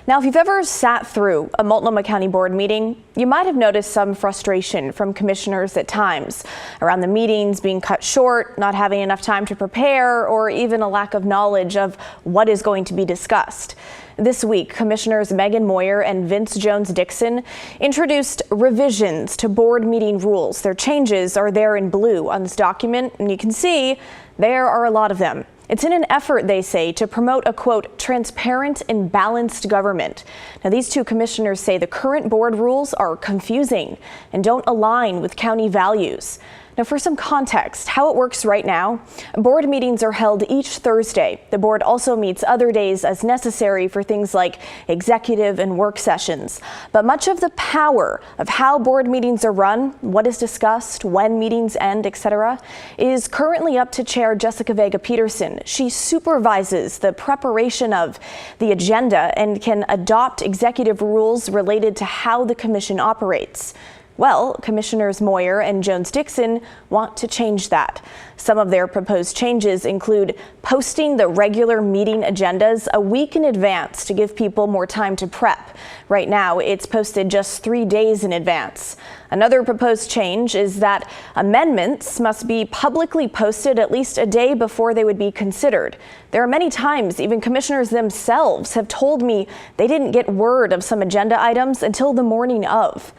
Now, if you've ever sat through a Multnomah County board meeting, you might have noticed some frustration from commissioners at times around the meetings being cut short, not having enough time to prepare, or even a lack of knowledge of what is going to be discussed. This week, Commissioners Meghan Moyer and Vince Jones-Dixon introduced revisions to board meeting rules. Their changes are there in blue on this document, and you can see there are a lot of them. It's in an effort, they say, to promote a, quote, transparent and balanced government. Now, these two commissioners say the current board rules are confusing and don't align with county values. Now, for some context, how it works right now, board meetings are held each Thursday. The board also meets other days as necessary for things like executive and work sessions. But much of the power of how board meetings are run, what is discussed, when meetings end, etc., is currently up to Chair Jessica Vega Pederson. She supervises the preparation of the agenda and can adopt executive rules related to how the commission operates. Well, Commissioners Moyer and Jones-Dixon want to change that. Some of their proposed changes include posting the regular meeting agendas a week in advance to give people more time to prep. Right now, it's posted just 3 days in advance. Another proposed change is that amendments must be publicly posted at least a day before they would be considered. There are many times even commissioners themselves have told me they didn't get word of some agenda items until the morning of.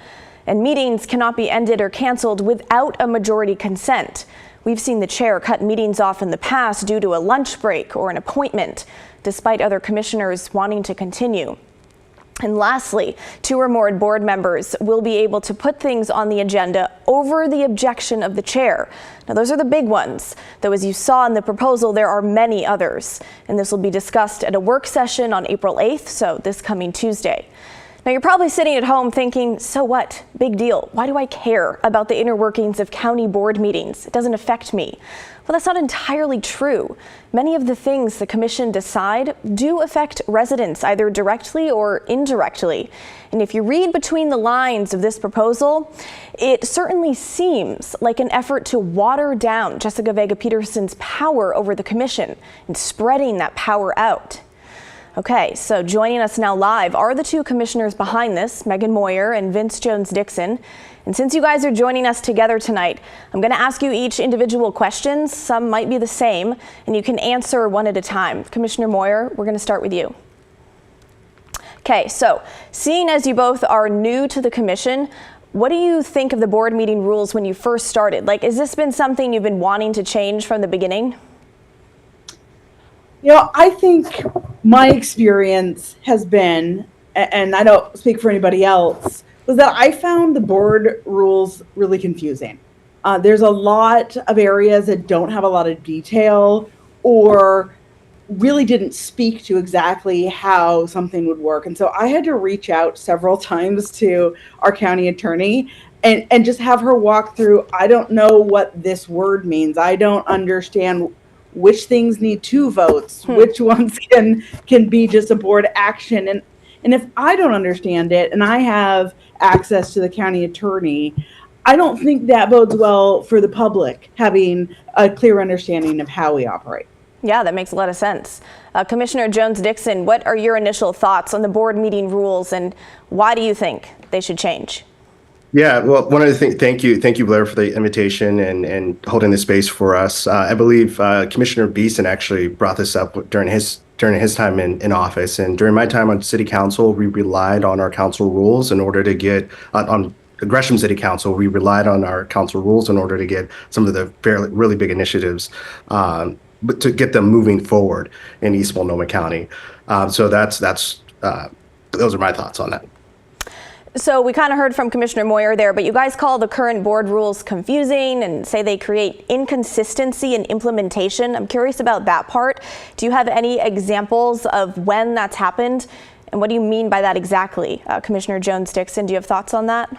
And meetings cannot be ended or canceled without a majority consent. We've seen the chair cut meetings off in the past due to a lunch break or an appointment, despite other commissioners wanting to continue. And lastly, 2 or more board members will be able to put things on the agenda over the objection of the chair. Now, those are the big ones, though as you saw in the proposal, there are many others. And this will be discussed at a work session on April 8th, so this coming Tuesday. Now, you're probably sitting at home thinking, so what? Big deal. Why do I care about the inner workings of county board meetings? It doesn't affect me. Well, that's not entirely true. Many of the things the commission decide do affect residents, either directly or indirectly. And if you read between the lines of this proposal, it certainly seems like an effort to water down Jessica Vega Pederson's power over the commission and spreading that power out. Okay, so joining us now live are the 2 commissioners behind this, Meghan Moyer and Vince Jones-Dixon. And since you guys are joining us together tonight, I'm going to ask you each individual questions. Some might be the same, and you can answer one at a time. Commissioner Moyer, we're going to start with you. Okay, so seeing as you both are new to the commission, what do you think of the board meeting rules when you first started? Like, has this been something you've been wanting to change from the beginning? You know, I think my experience has been, and I don't speak for anybody else, was that I found the board rules really confusing. There's a lot of areas that don't have a lot of detail or really didn't speak to exactly how something would work. And so I had to reach out several times to our county attorney and just have her walk through, I don't know what this word means. I don't understand which things need 2 votes, which ones can be just a board action. And if I don't understand it and I have access to the county attorney, I don't think that bodes well for the public having a clear understanding of how we operate. Yeah, that makes a lot of sense. Commissioner Jones-Dixon, what are your initial thoughts on the board meeting rules and why do you think they should change? Yeah, well, one of the things, thank you, Blair, for the invitation and holding this space for us. I believe Commissioner Beeson actually brought this up during his time in office, and during my time on City Council, we relied on our council rules in order to get on Gresham City Council. We relied on our council rules in order to get some of the really big initiatives, but to get them moving forward in East Multnomah County. So those are my thoughts on that. So we kind of heard from Commissioner Moyer there, but you guys call the current board rules confusing and say they create inconsistency in implementation. I'm curious about that part. Do you have any examples of when that's happened? And what do you mean by that exactly? Commissioner Jones-Dixon, do you have thoughts on that?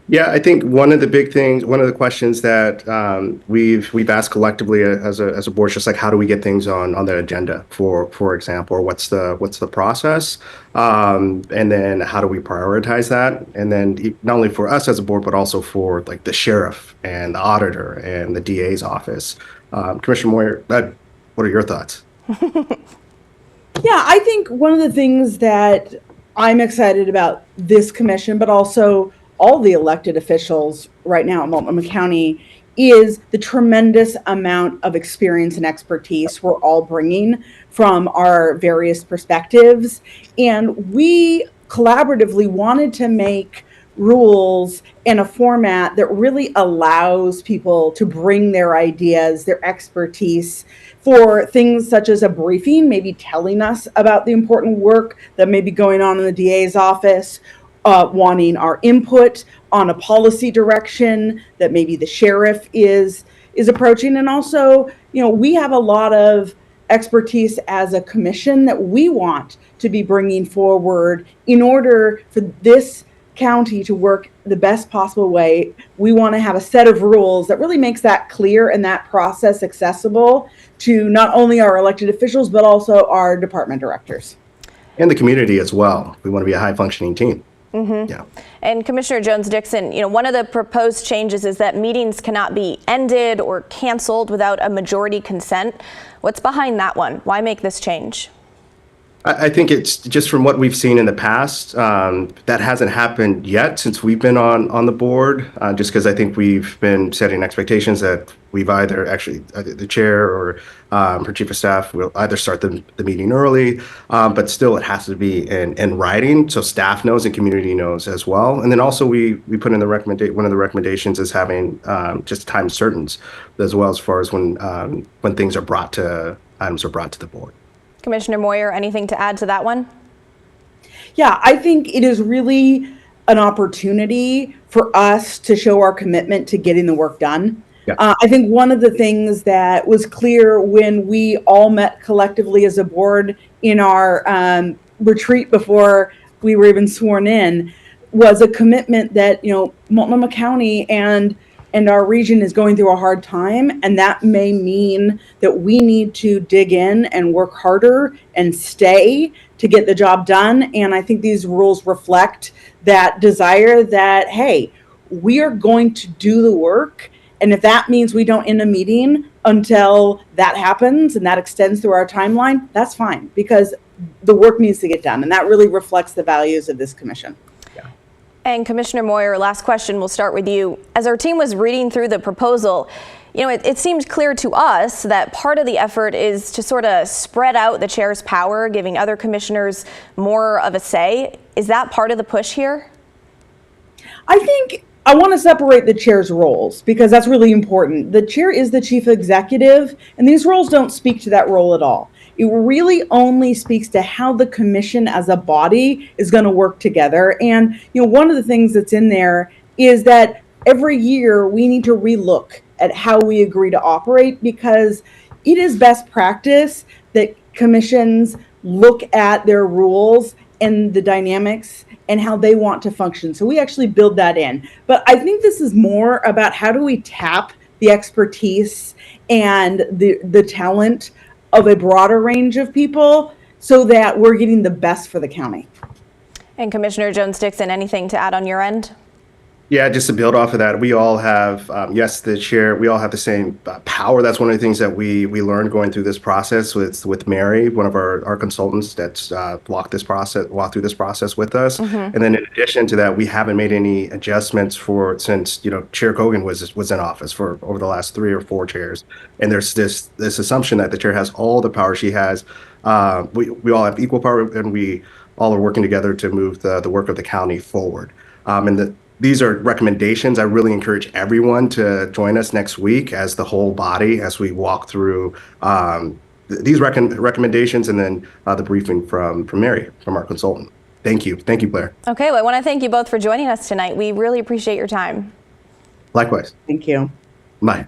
Yeah, I think one of the questions that we've asked collectively as a board is just like, how do we get things on the agenda, for example, or what's the process, and then how do we prioritize that, and then not only for us as a board, but also for like the sheriff and the auditor and the DA's office. Commissioner Moyer, what are your thoughts? Yeah, I think one of the things that I'm excited about this commission, but also all the elected officials right now at Multnomah County, is the tremendous amount of experience and expertise we're all bringing from our various perspectives. And we collaboratively wanted to make rules in a format that really allows people to bring their ideas, their expertise for things such as a briefing, maybe telling us about the important work that may be going on in the DA's office, wanting our input on a policy direction that maybe the sheriff is approaching. And also, we have a lot of expertise as a commission that we want to be bringing forward in order for this county to work the best possible way. We want to have a set of rules that really makes that clear and that process accessible to not only our elected officials, but also our department directors. And the community as well. We want to be a high functioning team. Mm-hmm. Yeah. And Commissioner Jones-Dixon, one of the proposed changes is that meetings cannot be ended or canceled without a majority consent. What's behind that one? Why make this change? I think it's just from what we've seen in the past, that hasn't happened yet since we've been on the board, just because I think we've been setting expectations that we've either the chair or her chief of staff will either start the meeting early, but still it has to be in writing so staff knows and community knows as well. And then also we put in one of the recommendations is having just time certains as well, as far as when items are brought to the board. Commissioner Moyer, anything to add to that one? Yeah, I think it is really an opportunity for us to show our commitment to getting the work done. Yeah. I think one of the things that was clear when we all met collectively as a board in our retreat before we were even sworn in was a commitment that, Multnomah County and our region is going through a hard time, and that may mean that we need to dig in and work harder and stay to get the job done. And I think these rules reflect that desire that, hey, we are going to do the work. And if that means we don't end a meeting until that happens and that extends through our timeline, that's fine, because the work needs to get done. And that really reflects the values of this commission. And Commissioner Moyer, last question, we'll start with you. As our team was reading through the proposal, it seemed clear to us that part of the effort is to sort of spread out the chair's power, giving other commissioners more of a say. Is that part of the push here? I think I want to separate the chair's roles because that's really important. The chair is the chief executive, and these roles don't speak to that role at all. It really only speaks to how the commission as a body is going to work together. And, one of the things that's in there is that every year we need to relook at how we agree to operate, because it is best practice that commissions look at their rules and the dynamics and how they want to function. So we actually build that in. But I think this is more about how do we tap the expertise and the talent of a broader range of people so that we're getting the best for the county. And Commissioner Jones-Dixon, anything to add on your end? Yeah, just to build off of that, we all have, yes, the chair, we all have the same power. That's one of the things that we learned going through this process with Mary, one of our consultants that's walked through this process with us. Mm-hmm. And then in addition to that, we haven't made any adjustments since Chair Kogan was in office for over the last 3 or 4 chairs. And there's this assumption that the chair has all the power she has. We all have equal power, and we all are working together to move the work of the county forward. These are recommendations. I really encourage everyone to join us next week as the whole body as we walk through these recommendations and then the briefing from Mary, from our consultant. Thank you. Thank you, Blair. Okay, well, I want to thank you both for joining us tonight. We really appreciate your time. Likewise. Thank you. Bye.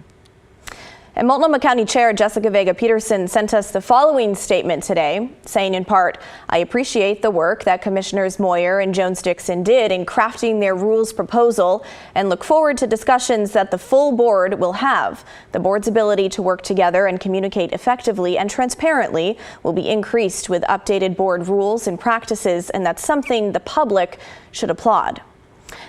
And Multnomah County Chair Jessica Vega Pederson sent us the following statement today, saying in part, "I appreciate the work that Commissioners Moyer and Jones-Dixon did in crafting their rules proposal and look forward to discussions that the full board will have. The board's ability to work together and communicate effectively and transparently will be increased with updated board rules and practices, and that's something the public should applaud."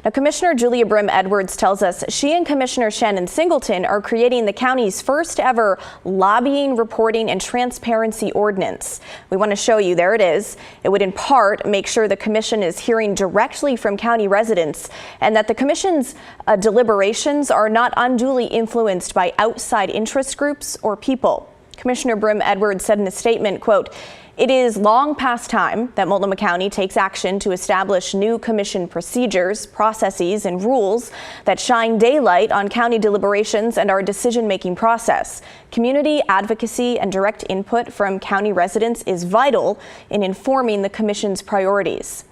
Now, Commissioner Julia Brim-Edwards tells us she and Commissioner Shannon Singleton are creating the county's first ever lobbying, reporting, and transparency ordinance. We want to show you, there it is. It would in part make sure the commission is hearing directly from county residents and that the commission's deliberations are not unduly influenced by outside interest groups or people. Commissioner Brim-Edwards said in a statement, quote, "It is long past time that Multnomah County takes action to establish new commission procedures, processes, and rules that shine daylight on county deliberations and our decision-making process. Community advocacy and direct input from county residents is vital in informing the commission's priorities."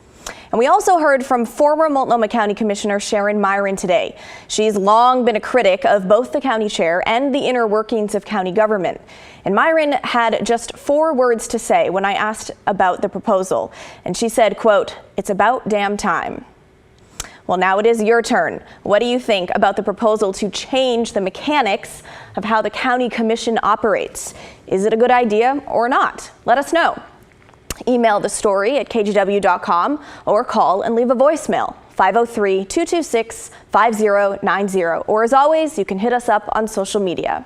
And we also heard from former Multnomah County Commissioner Sharon Moyer today. She's long been a critic of both the county chair and the inner workings of county government. And Moyer had just 4 words to say when I asked about the proposal. And she said, quote, "It's about damn time." Well, now it is your turn. What do you think about the proposal to change the mechanics of how the county commission operates? Is it a good idea or not? Let us know. Email the story at kgw.com or call and leave a voicemail, 503-226-5090. Or as always, you can hit us up on social media.